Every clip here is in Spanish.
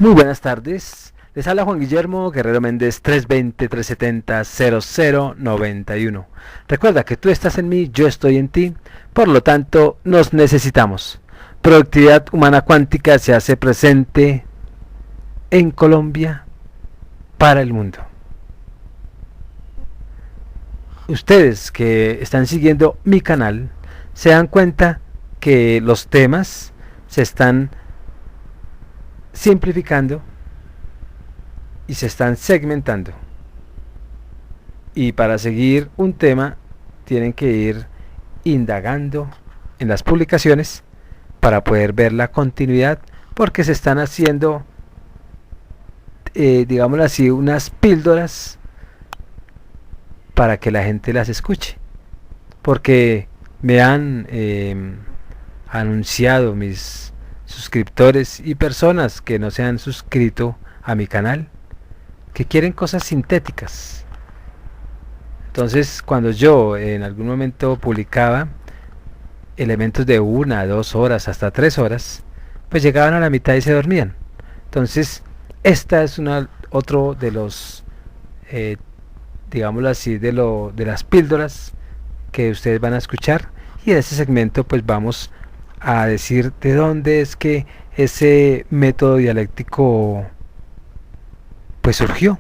Muy buenas tardes. Les habla Juan Guillermo Guerrero Méndez 320-370-0091. Recuerda que tú estás en mí, yo estoy en ti, por lo tanto nos necesitamos. Productividad Humana Cuántica se hace presente en Colombia para el mundo. Ustedes que están siguiendo mi canal se dan cuenta que los temas se están simplificando y se están segmentando, y para seguir un tema tienen que ir indagando en las publicaciones para poder ver la continuidad, porque se están haciendo digámoslo así, unas píldoras para que la gente las escuche, porque me han anunciado mis suscriptores y personas que no se han suscrito a mi canal que quieren cosas sintéticas. Entonces, cuando yo en algún momento publicaba elementos de 1, 2 horas, hasta 3 horas, pues llegaban a la mitad y se dormían. Entonces, esta es otro de los, digámoslo así, de las píldoras que ustedes van a escuchar, y en este segmento pues vamos a decir de dónde es que ese método dialéctico pues surgió,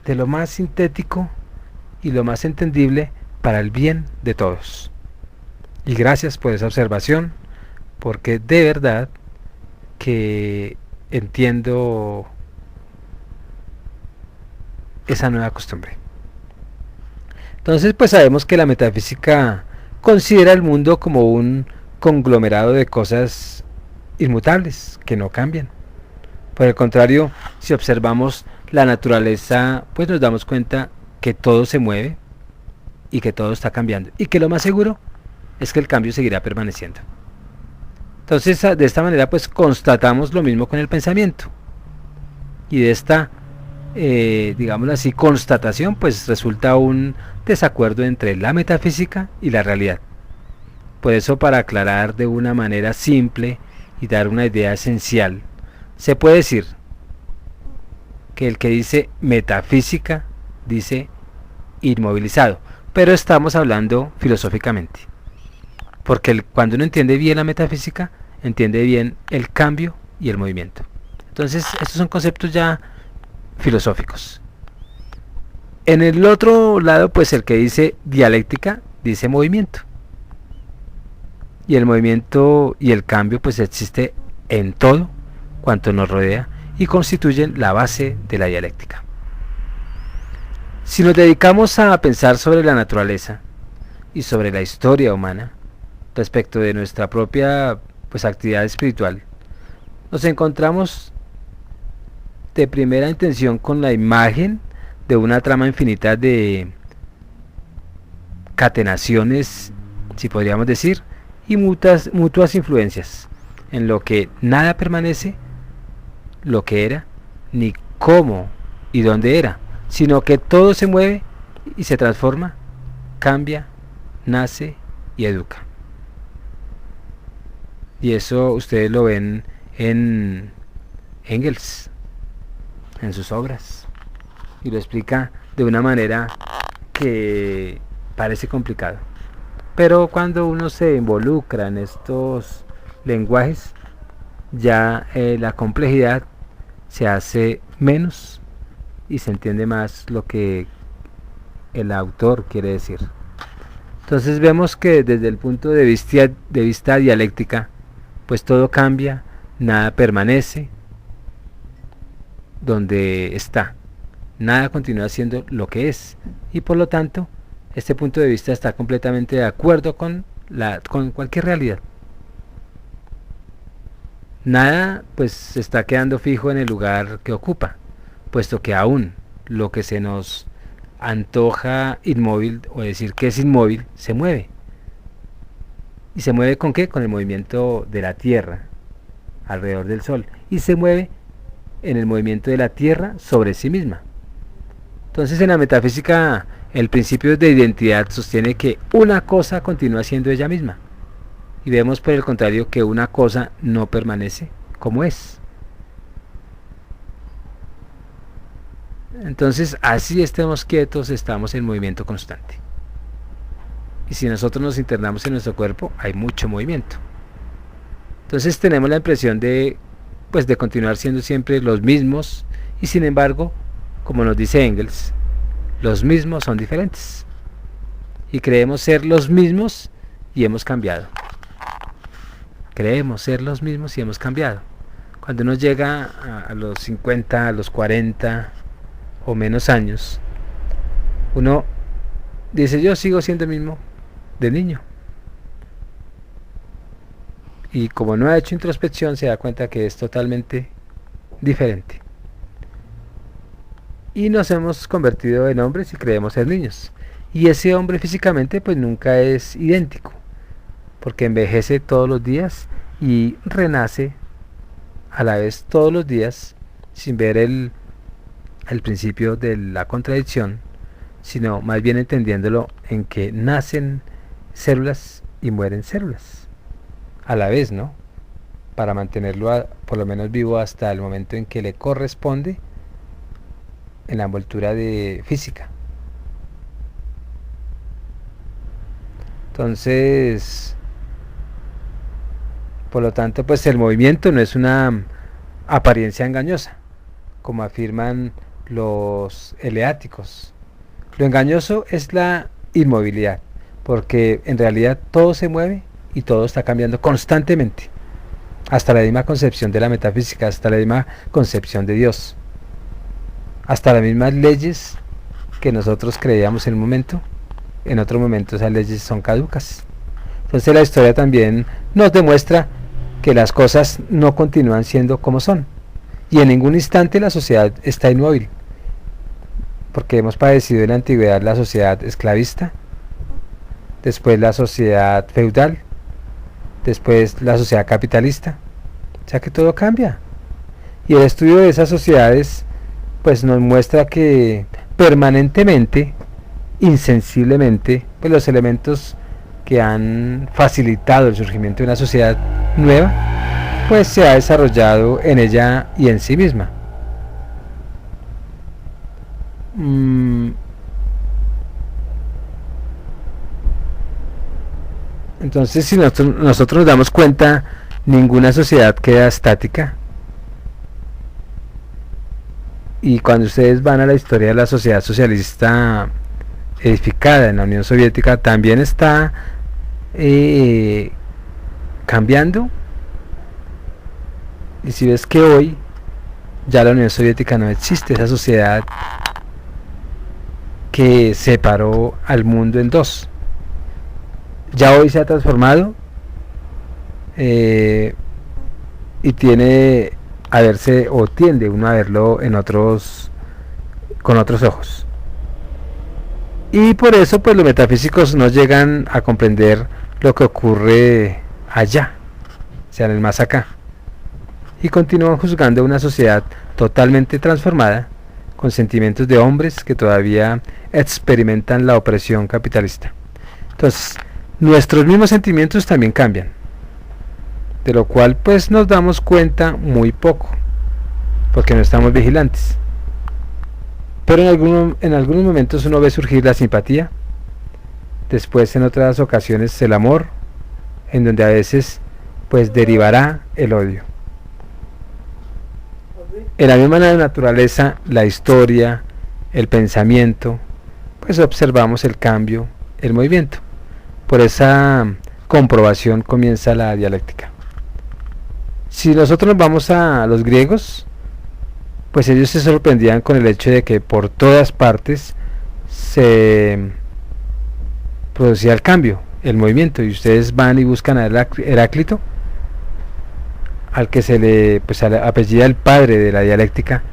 de lo más sintético y lo más entendible para el bien de todos. Y gracias por esa observación, porque de verdad que entiendo esa nueva costumbre. Entonces pues sabemos que la metafísica considera el mundo como un conglomerado de cosas inmutables, que no cambian. Por el contrario, si observamos la naturaleza, pues nos damos cuenta que todo se mueve y que todo está cambiando, y que lo más seguro es que el cambio seguirá permaneciendo. Entonces, de esta manera pues constatamos lo mismo con el pensamiento, y de esta digámoslo así, constatación pues resulta un desacuerdo entre la metafísica y la realidad. Por eso, para aclarar de una manera simple y dar una idea esencial, se puede decir que el que dice metafísica dice inmovilizado, pero estamos hablando filosóficamente, porque cuando uno entiende bien la metafísica, entiende bien el cambio y el movimiento. Entonces estos son conceptos ya filosóficos. En el otro lado, pues el que dice dialéctica dice movimiento, y el movimiento y el cambio pues existe en todo cuanto nos rodea y constituyen la base de la dialéctica. Si nos dedicamos a pensar sobre la naturaleza y sobre la historia humana respecto de nuestra propia pues actividad espiritual, nos encontramos de primera intención con la imagen de una trama infinita de catenaciones, si podríamos decir, y mutuas influencias, en lo que nada permanece lo que era, ni cómo y dónde era, sino que todo se mueve y se transforma, cambia, nace y educa. Y eso ustedes lo ven en Engels, en sus obras, y lo explica de una manera que parece complicado, pero cuando uno se involucra en estos lenguajes, ya la complejidad se hace menos y se entiende más lo que el autor quiere decir. Entonces vemos que desde el punto de vista dialéctica, pues todo cambia, nada permanece donde está, nada continúa siendo lo que es, y por lo tanto este punto de vista está completamente de acuerdo con cualquier realidad. Nada pues se está quedando fijo en el lugar que ocupa, puesto que aún lo que se nos antoja inmóvil, o decir que es inmóvil, se mueve. ¿Y se mueve con qué? Con el movimiento de la Tierra alrededor del Sol, y se mueve en el movimiento de la Tierra sobre sí misma. Entonces, en la metafísica, el principio de identidad sostiene que una cosa continúa siendo ella misma, y vemos por el contrario que una cosa no permanece como es. Entonces, así estemos quietos, estamos en movimiento constante. Y si nosotros nos internamos en nuestro cuerpo, hay mucho movimiento. Entonces tenemos la impresión de, pues, de continuar siendo siempre los mismos, y sin embargo, como nos dice Engels, los mismos son diferentes. Y creemos ser los mismos y hemos cambiado. Creemos ser los mismos y hemos cambiado. Cuando uno llega a los 50, a los 40 o menos años, uno dice, yo sigo siendo el mismo de niño. Y como no ha hecho introspección, se da cuenta que es totalmente diferente. Y nos hemos convertido en hombres y creemos ser niños. Y ese hombre físicamente pues nunca es idéntico, porque envejece todos los días y renace a la vez todos los días, sin ver el principio de la contradicción, sino más bien entendiéndolo en que nacen células y mueren células a la vez, ¿no? Para mantenerlo por lo menos vivo hasta el momento en que le corresponde en la envoltura de física. Entonces, por lo tanto, pues el movimiento no es una apariencia engañosa, como afirman los eleáticos. Lo engañoso es la inmovilidad, porque en realidad todo se mueve y todo está cambiando constantemente, hasta la misma concepción de la metafísica, hasta la misma concepción de Dios, hasta las mismas leyes que nosotros creíamos en un momento, en otro momento esas leyes son caducas. Entonces la historia también nos demuestra que las cosas no continúan siendo como son, y en ningún instante la sociedad está inmóvil, porque hemos padecido en la antigüedad la sociedad esclavista, después la sociedad feudal, después la sociedad capitalista, o sea que todo cambia, y el estudio de esas sociedades pues nos muestra que permanentemente, insensiblemente, pues los elementos que han facilitado el surgimiento de una sociedad nueva, pues se ha desarrollado en ella y en sí misma. Entonces, si nosotros nos damos cuenta, ninguna sociedad queda estática. Y cuando ustedes van a la historia de la sociedad socialista edificada en la Unión Soviética, también está cambiando. Y si ves que hoy ya la Unión Soviética no existe, esa sociedad que separó al mundo en dos, ya hoy se ha transformado y tiene a verse, o tiende uno a verlo en otros, con otros ojos. Y por eso pues los metafísicos no llegan a comprender lo que ocurre allá, o sea, en el más acá, y continúan juzgando una sociedad totalmente transformada, con sentimientos de hombres que todavía experimentan la opresión capitalista. Entonces, nuestros mismos sentimientos también cambian, de lo cual pues nos damos cuenta muy poco, porque no estamos vigilantes. Pero en algunos momentos uno ve surgir la simpatía, después en otras ocasiones el amor, en donde a veces pues derivará el odio. En la misma naturaleza, la historia, el pensamiento, pues observamos el cambio, el movimiento. Por esa comprobación comienza la dialéctica. Si nosotros nos vamos a los griegos, pues ellos se sorprendían con el hecho de que por todas partes se producía el cambio, el movimiento, y ustedes van y buscan a Heráclito, al que se le pues apellida el padre de la dialéctica,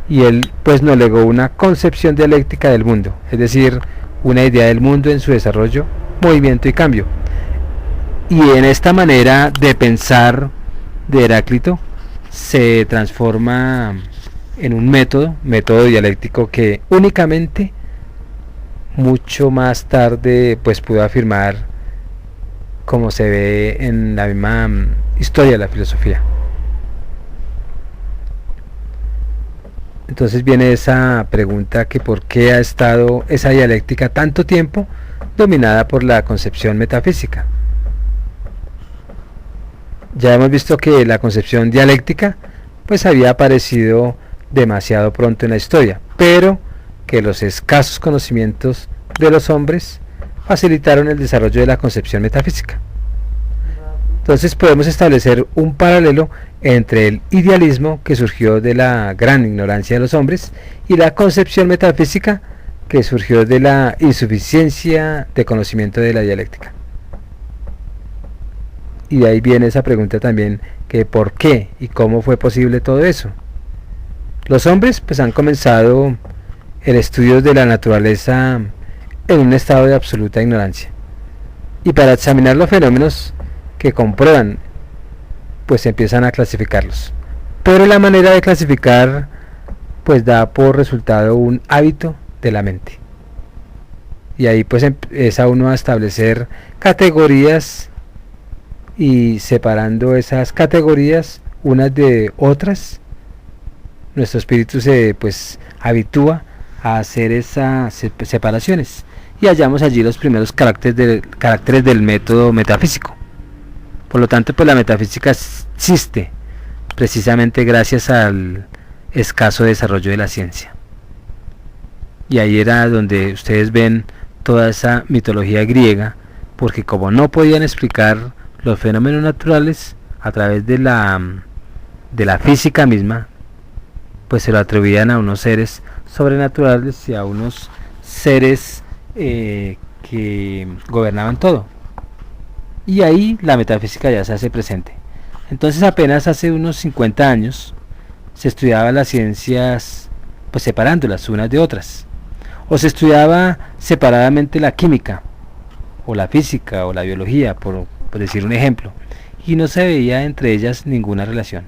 y él pues nos legó una concepción dialéctica del mundo, es decir, una idea del mundo en su desarrollo, movimiento y cambio. Y en esta manera de pensar de Heráclito se transforma en un método dialéctico que únicamente mucho más tarde pues pudo afirmar, como se ve en la misma historia de la filosofía. Entonces viene esa pregunta que por qué ha estado esa dialéctica tanto tiempo dominada por la concepción metafísica. Ya hemos visto que la concepción dialéctica pues había aparecido demasiado pronto en la historia, pero que los escasos conocimientos de los hombres facilitaron el desarrollo de la concepción metafísica. Entonces podemos establecer un paralelo entre el idealismo que surgió de la gran ignorancia de los hombres y la concepción metafísica que surgió de la insuficiencia de conocimiento de la dialéctica. Y de ahí viene esa pregunta también, que por qué y cómo fue posible todo eso. Los hombres pues han comenzado el estudio de la naturaleza en un estado de absoluta ignorancia. Y para examinar los fenómenos que comprueban, pues empiezan a clasificarlos. Pero la manera de clasificar pues da por resultado un hábito de la mente. Y ahí pues empieza uno a establecer categorías y separando esas categorías unas de otras, nuestro espíritu se pues habitúa a hacer esas separaciones y hallamos allí los primeros caracteres del método metafísico. Por lo tanto, pues la metafísica existe precisamente gracias al escaso desarrollo de la ciencia. Y ahí era donde ustedes ven toda esa mitología griega, porque como no podían explicar los fenómenos naturales a través de la física misma, pues se lo atribuían a unos seres sobrenaturales y a unos seres que gobernaban todo. Y ahí la metafísica ya se hace presente. Entonces apenas hace unos 50 años se estudiaba las ciencias pues separándolas unas de otras, o se estudiaba separadamente la química o la física o la biología, por decir un ejemplo, y no se veía entre ellas ninguna relación.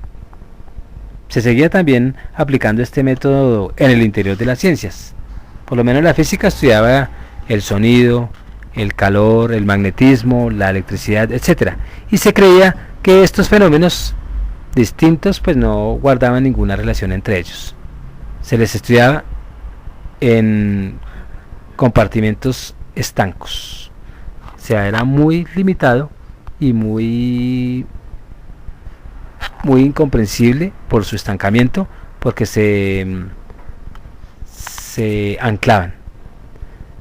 Se seguía también aplicando este método en el interior de las ciencias. Por lo menos la física estudiaba el sonido, el calor, el magnetismo, la electricidad, etc. Y se creía que estos fenómenos distintos pues no guardaban ninguna relación entre ellos. Se les estudiaba en compartimentos estancos. O sea, era muy limitado y muy incomprensible por su estancamiento, porque se anclaban.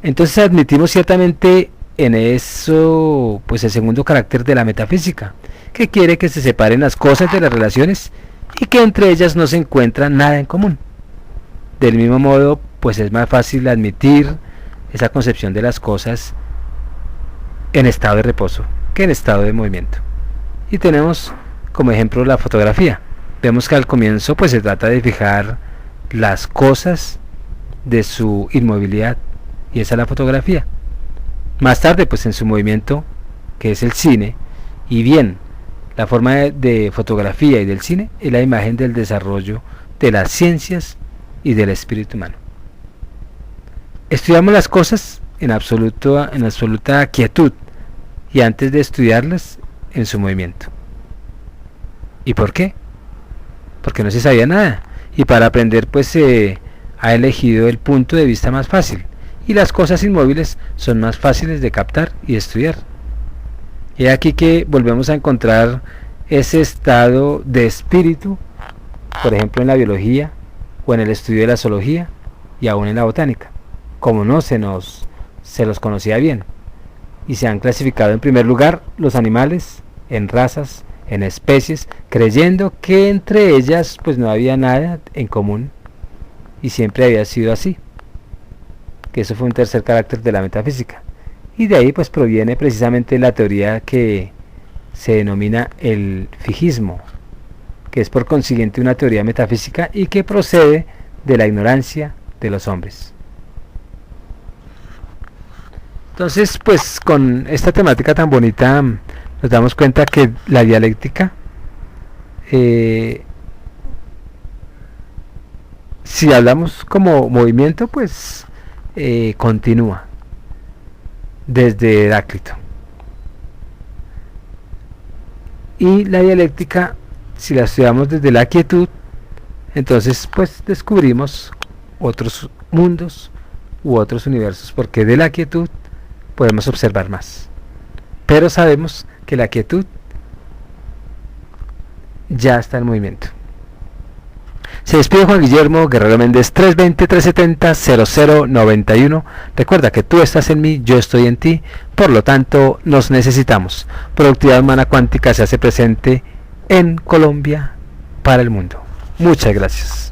Entonces admitimos ciertamente en eso pues el segundo carácter de la metafísica, que quiere que se separen las cosas de las relaciones y que entre ellas no se encuentra nada en común. Del mismo modo, pues es más fácil admitir esa concepción de las cosas en estado de reposo que en estado de movimiento. Y tenemos como ejemplo la fotografía. Vemos que al comienzo pues se trata de fijar las cosas de su inmovilidad, y esa es la fotografía. Más tarde pues en su movimiento, que es el cine, y bien, la forma de fotografía y del cine es la imagen del desarrollo de las ciencias y del espíritu humano. Estudiamos las cosas en absoluta quietud y antes de estudiarlas en su movimiento. ¿Y por qué? Porque no se sabía nada, y para aprender pues se ha elegido el punto de vista más fácil, y las cosas inmóviles son más fáciles de captar y estudiar. Y aquí que volvemos a encontrar ese estado de espíritu, por ejemplo en la biología o en el estudio de la zoología y aún en la botánica, como no se los conocía bien, y se han clasificado en primer lugar los animales en razas, en especies, creyendo que entre ellas pues no había nada en común, y siempre había sido así, que eso fue un tercer carácter de la metafísica. Y de ahí pues proviene precisamente la teoría que se denomina el fijismo, que es por consiguiente una teoría metafísica y que procede de la ignorancia de los hombres. Entonces pues con esta temática tan bonita nos damos cuenta que la dialéctica, si hablamos como movimiento, pues continúa desde Heráclito. Y la dialéctica, si la estudiamos desde la quietud, Entonces pues descubrimos otros mundos u otros universos, porque de la quietud podemos observar más. Pero sabemos que la quietud ya está en movimiento. Se despide Juan Guillermo Guerrero Méndez, 320-370-0091. Recuerda que tú estás en mí, yo estoy en ti, por lo tanto nos necesitamos. Productividad Humana Cuántica se hace presente en Colombia para el mundo. Muchas gracias.